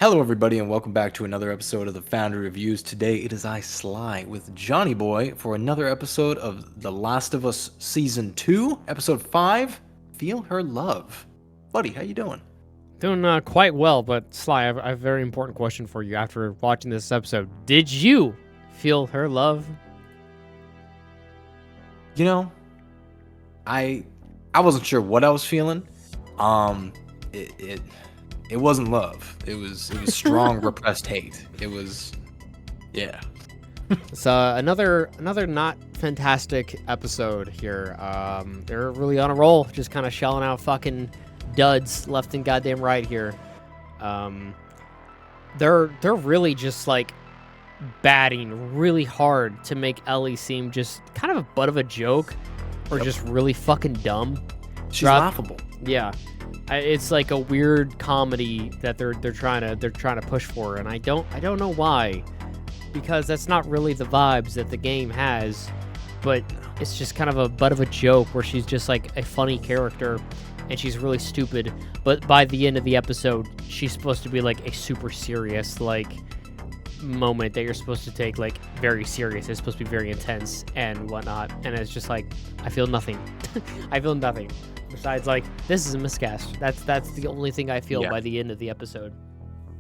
Hello, everybody, and welcome back to another episode of the Foundry Reviews. Today, it is I, Sly, with Johnny Boy for another episode of The Last of Us Season 2, Episode 5, Feel Her Love. Buddy, how you doing? Doing quite well, but Sly, I have a very important question for you after watching this episode. Did you feel her love? You know, I wasn't sure what I was feeling. It wasn't love. It was strong repressed hate. It was, yeah. It's another not fantastic episode here. They're really on a roll, just kind of shelling out fucking duds left and goddamn right here. They're really just like batting really hard to make Ellie seem just kind of a butt of a joke, or just really fucking dumb. She's laughable. Yeah. It's like a weird comedy that they're trying to push for, and I don't know why, because that's not really the vibes that the game has. But it's just kind of a butt of a joke where she's just like a funny character, and she's really stupid. But by the end of the episode, she's supposed to be like a super serious like moment that you're supposed to take like very serious. It's supposed to be very intense and whatnot, and it's just like I feel nothing. I feel nothing. Besides, like, this is a miscast. That's the only thing I feel by the end of the episode.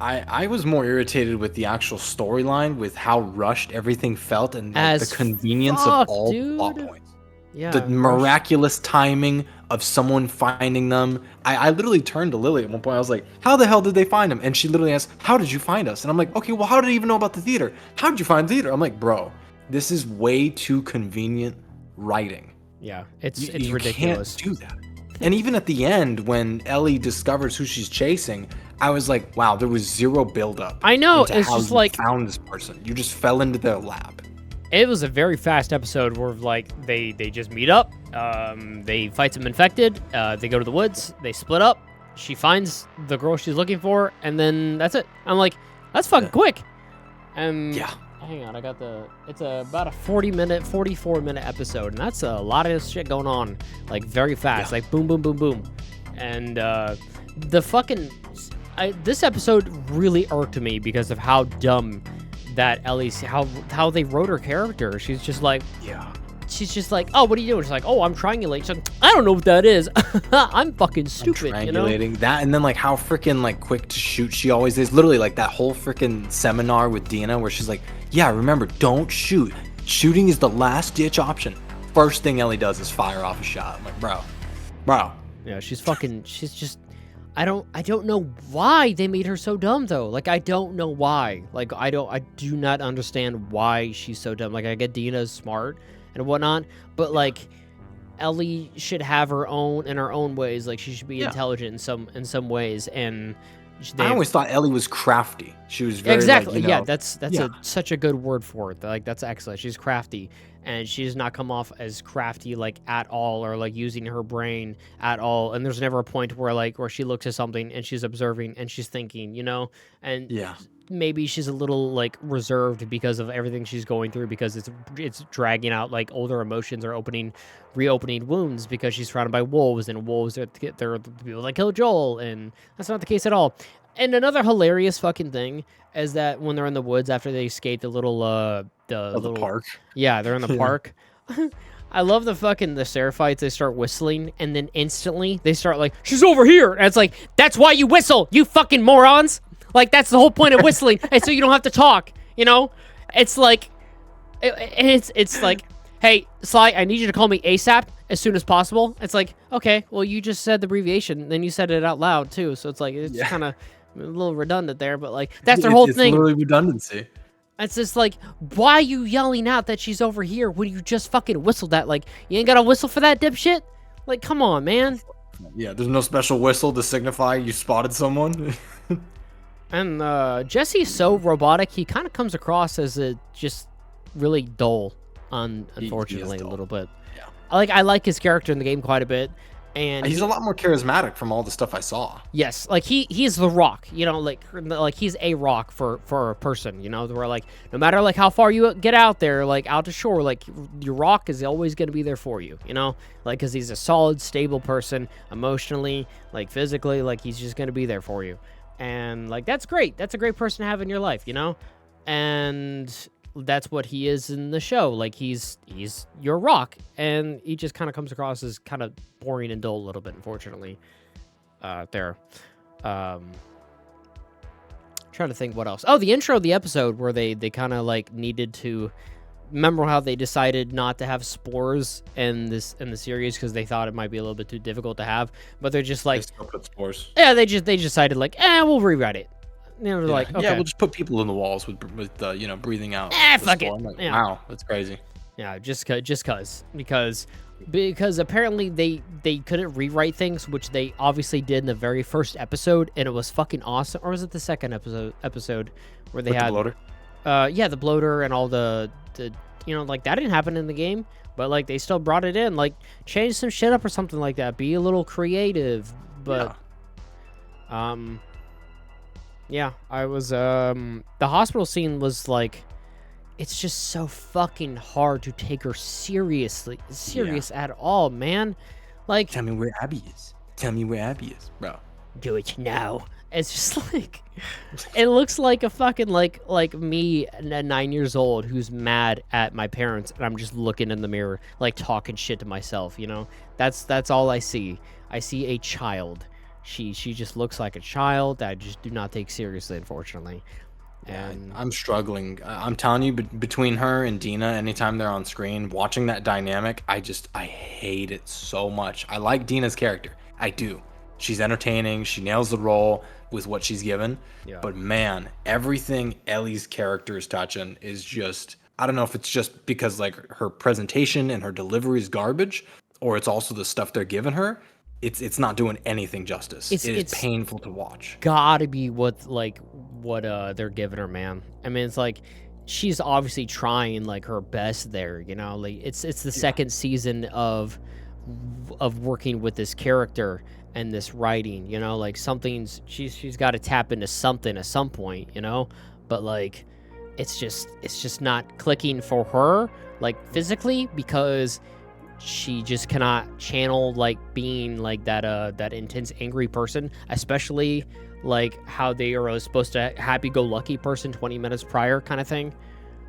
I was more irritated with the actual storyline, with how rushed everything felt, and like, the convenience of all plot points. Yeah, the miraculous timing of someone finding them. I literally turned to Lily at one point. I was like, how the hell did they find him? And she literally asked, how did you find us? And I'm like, okay, well, how did he even know about the theater? How did you find the theater? I'm like, bro, this is way too convenient writing. Yeah, it's you ridiculous. Can't do that. And even at the end, when Ellie discovers who she's chasing, I was like, wow, there was zero buildup. I know, into it's how just you like found this person. You just fell into their lap. It was a very fast episode where like they just meet up, they fight some infected, they go to the woods, they split up, she finds the girl she's looking for, and then that's it. I'm like, that's fucking quick. Yeah. Hang on, it's about a 44-minute episode, and that's a lot of shit going on, like very fast, like boom, boom, boom, boom. And this episode really irked me because of how dumb that Ellie's, how they wrote her character. She's just like, oh, what are you doing? She's like, oh, I'm triangulating. She's like, I don't know what that is. I'm fucking stupid, I'm you know? That, and then like how freaking like quick to shoot she always is. Literally like that whole freaking seminar with Dina where she's like, yeah, remember, don't shoot. Shooting is the last ditch option. First thing Ellie does is fire off a shot. I'm like, bro. Yeah, she's just, I don't know why they made her so dumb though. Like, I don't know why. Like, I do not understand why she's so dumb. Like, I get Dina's smart and whatnot, but like Ellie should have her own ways. Like, she should be intelligent in some ways. And I always thought Ellie was crafty. She was very exactly like, that's such a good word for it. Like, that's excellent. She's crafty, and she does not come off as crafty like at all, or like using her brain at all. And there's never a point where she looks at something and she's observing and she's thinking, you know. And maybe she's a little like reserved because of everything she's going through, because it's dragging out like older emotions or reopening wounds, because she's surrounded by wolves, and wolves are they're the people that kill Joel, and that's not the case at all. And another hilarious fucking thing is that when they're in the woods after they escape the park. Yeah, they're in the park. I love the Seraphites. They start whistling, and then instantly they start like, she's over here. And it's like, that's why you whistle, you fucking morons. Like, that's the whole point of whistling, and so you don't have to talk, you know? It's like, it's like, hey, Sly, I need you to call me ASAP as soon as possible. It's like, okay, well, you just said the abbreviation, then you said it out loud, too, so it's like, it's kind of a little redundant there, but, like, that's their whole thing. It's literally redundancy. It's just like, why are you yelling out that she's over here when you just fucking whistled that? Like, you ain't got to whistle for that, dipshit? Like, come on, man. Yeah, there's no special whistle to signify you spotted someone. And Jesse's so robotic, he kind of comes across as just really dull, unfortunately, a little bit. Yeah. I like his character in the game quite a bit, and he's a lot more charismatic from all the stuff I saw. Yes, like he's the Rock, you know, like he's a rock for a person, you know, where like no matter like how far you get out there, like out to shore, like your Rock is always going to be there for you, you know, like because he's a solid, stable person, emotionally, like physically, like he's just going to be there for you. And like that's great. That's a great person to have in your life, you know? And that's what he is in the show. Like he's your rock, and he just kind of comes across as kind of boring and dull a little bit, unfortunately. There. Trying to think what else. Oh, the intro of the episode where they kind of like needed to remember how they decided not to have spores in the series because they thought it might be a little bit too difficult to have, but they're just like, They still put spores. yeah, they decided like, we'll rewrite it. And they were like, okay, yeah, we'll just put people in the walls with breathing out. Fuck spore. it. I'm like, Yeah. wow, that's crazy. Yeah, just because apparently they couldn't rewrite things, which they obviously did in the very first episode, and it was fucking awesome. Or was it the second episode where they With had the bloater? yeah, the bloater and all the like that didn't happen in the game, but like they still brought it in, like change some shit up or something like that, be a little creative. But yeah, I was the hospital scene was like, it's just so fucking hard to take her serious at all, man. Like, Tell me where Abby is. Tell me where Abby is, bro. do it now. It's just like, it looks like a fucking like me at 9 years old who's mad at my parents, and I'm just looking in the mirror like talking shit to myself, you know? That's all I see. I see a child. She just looks like a child that I just do not take seriously, unfortunately. And I'm struggling. I'm telling you, between her and Dina, anytime they're on screen, watching that dynamic, I hate it so much. I like Dina's character. I do. She's entertaining. She nails the role with what she's given. Yeah. But man, everything Ellie's character is touching is just, I don't know if it's just because like her presentation and her delivery is garbage, or it's also the stuff they're giving her. It's not doing anything justice. It's painful to watch. Gotta be what they're giving her, man. I mean, it's like she's obviously trying like her best there, you know. Like it's the second season of working with this character and this writing, you know. Like she's got to tap into something at some point, you know. But like it's just not clicking for her, like physically, because she just cannot channel like being like that intense angry person, especially like how they are supposed to happy-go-lucky person 20 minutes prior kind of thing.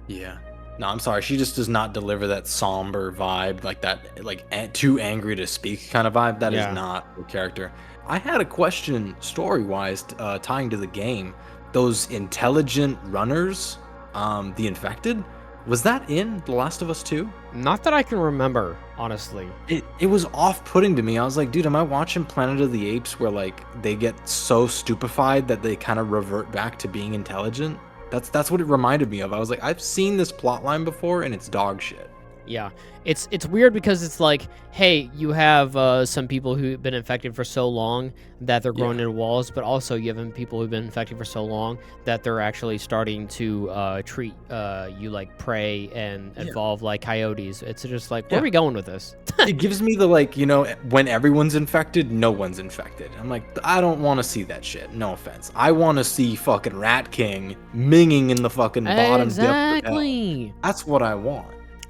Yeah. No, I'm sorry. She just does not deliver that somber vibe, like that, like too angry to speak kind of vibe. That is not her character. I had a question story-wise, tying to the game. Those intelligent runners, the infected, was that in The Last of Us 2? Not that I can remember, honestly. It was off-putting to me. I was like, dude, am I watching Planet of the Apes where like they get so stupefied that they kind of revert back to being intelligent? That's what it reminded me of. I was like, I've seen this plot line before and it's dog shit. Yeah, it's weird because it's like, hey, you have some people who've been infected for so long that they're growing into walls, but also you have people who've been infected for so long that they're actually starting to treat you like prey and evolve like coyotes. It's just like, where are we going with this? It gives me the like, you know, when everyone's infected, no one's infected. I'm like, I don't want to see that shit. No offense. I want to see fucking Rat King minging in the fucking bottom depth of hell. Exactly. That's what I want.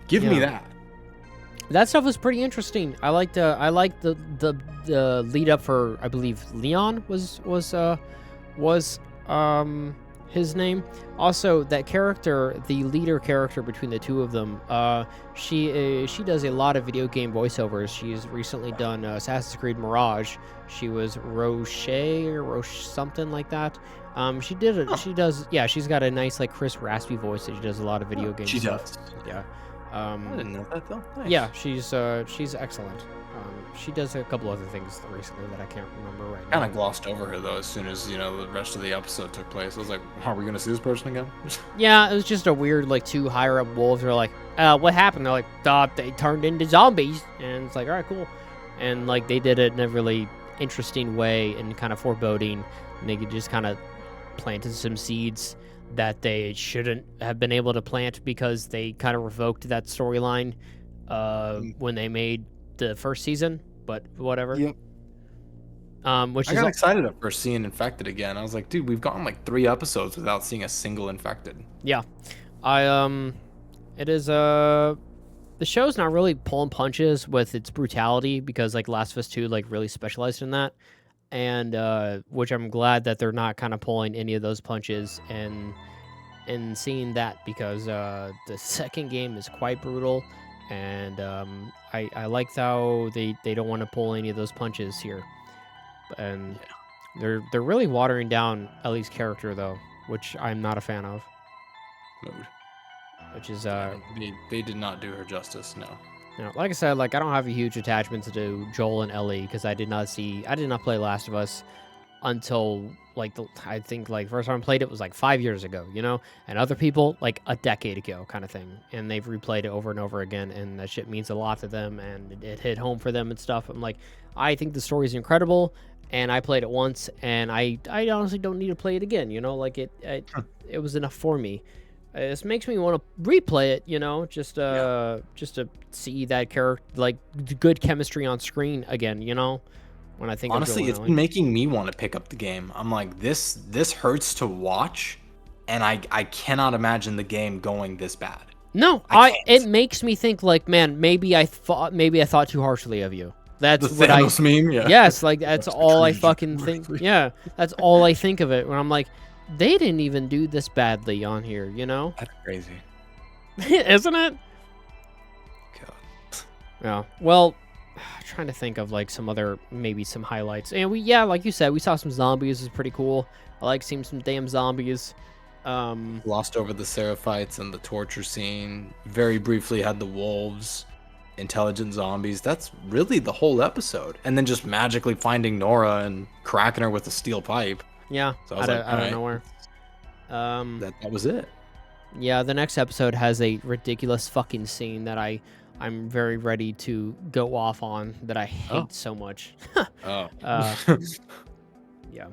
Give me that. That stuff was pretty interesting. I liked the lead up for, I believe Leon was his name. Also, that character, the leader character between the two of them, she does a lot of video game voiceovers. She's recently done Assassin's Creed Mirage. She was Roche something like that. She does. Yeah, she's got a nice like crisp raspy voice that she does a lot of video game stuff. She does. Yeah. I didn't know that though. Nice. Yeah, she's excellent. She does a couple other things recently that I can't remember right now. Kind of glossed over her though as soon as, you know, the rest of the episode took place. I was like, are we gonna see this person again? Yeah, it was just a weird like two higher up wolves. They're like, what happened? They're like, they turned into zombies, and it's like, all right, cool. And like they did it in a really interesting way and kind of foreboding. And they just kind of planted some seeds that they shouldn't have been able to plant because they kind of revoked that storyline when they made the first season, but whatever. Yep. Which I got excited at first seeing Infected again. I was like, dude, we've gone like 3 episodes without seeing a single Infected. Yeah. It is the show's not really pulling punches with its brutality because like Last of Us 2 like really specialized in that. and which I'm glad that they're not kind of pulling any of those punches and seeing that, because the second game is quite brutal, and I liked how they don't want to pull any of those punches here, and they're really watering down Ellie's character though, which I'm not a fan of. Mood. Which is They did not do her justice. No. you know, like I said, like I don't have a huge attachment to Joel and Ellie because I did not play Last of Us until like I think like first time I played it was like 5 years ago, you know, and other people like a decade ago kind of thing, and they've replayed it over and over again, and that shit means a lot to them, and it hit home for them and stuff. I'm like, I think the story is incredible, and I played it once, and I honestly don't need to play it again, you know, like it was enough for me. This makes me want to replay it, you know, just to see that character, like good chemistry on screen again, you know. When I think honestly, it's been making me want to pick up the game. I'm like, this hurts to watch, and I cannot imagine the game going this bad. No, it makes me think like, man, maybe I thought too harshly of you. That's the what Thanos meme, yeah. Yes, like that's all I fucking think. Yeah, that's all I think of it when I'm like, they didn't even do this badly on here, you know? That's crazy. Isn't it? God. Yeah. Well, trying to think of like some highlights. And like you said, we saw some zombies. It was pretty cool. I like seeing some damn zombies. Lost over the Seraphites and the torture scene. Very briefly had the wolves, intelligent zombies. That's really the whole episode. And then just magically finding Nora and cracking her with a steel pipe. Yeah, so I was out of nowhere. That was it. Yeah, the next episode has a ridiculous fucking scene that I'm very ready to go off on that I hate so much. Oh. Yeah.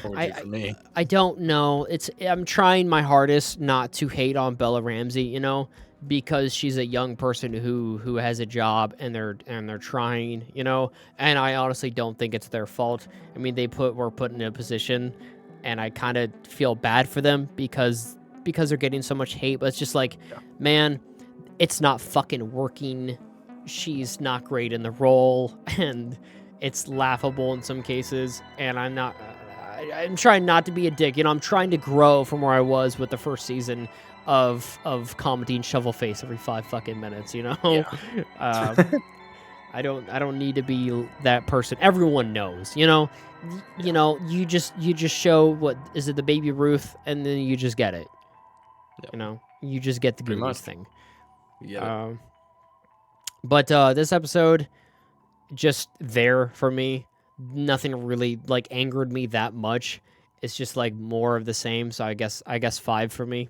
For me. I don't know. I'm trying my hardest not to hate on Bella Ramsey, you know, because she's a young person who has a job and they're trying, you know, and I honestly don't think it's their fault. I mean, were put in a position, and I kind of feel bad for them because they're getting so much hate, but it's just like, man, it's not fucking working. She's not great in the role, and it's laughable in some cases, and I'm trying not to be a dick, you know, I'm trying to grow from where I was with the first season of commenting shovel face every 5 fucking minutes, you know? Yeah. I don't need to be that person. Everyone knows, you know? You know, you just show what is it, the Baby Ruth, and then you just get it. Yep. You know, you just get the Goonies thing. Yeah. But this episode, just there for me. Nothing really like angered me that much. It's just like more of the same. So I guess 5 for me.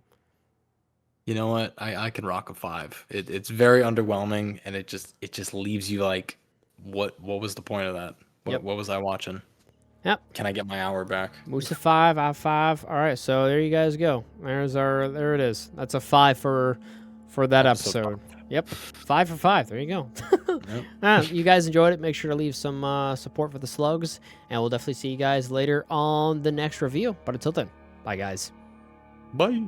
You know what? I can rock a 5. It's very underwhelming, and it just leaves you like, what was the point of that? What was I watching? Yep. Can I get my hour back? Musa 5, I 5. All right, so there you guys go. There it is. That's a 5 for that episode. Yep, 5 for 5. There you go. Yep. You guys enjoyed it. Make sure to leave some support for the slugs, and we'll definitely see you guys later on the next review. But until then, bye guys. Bye.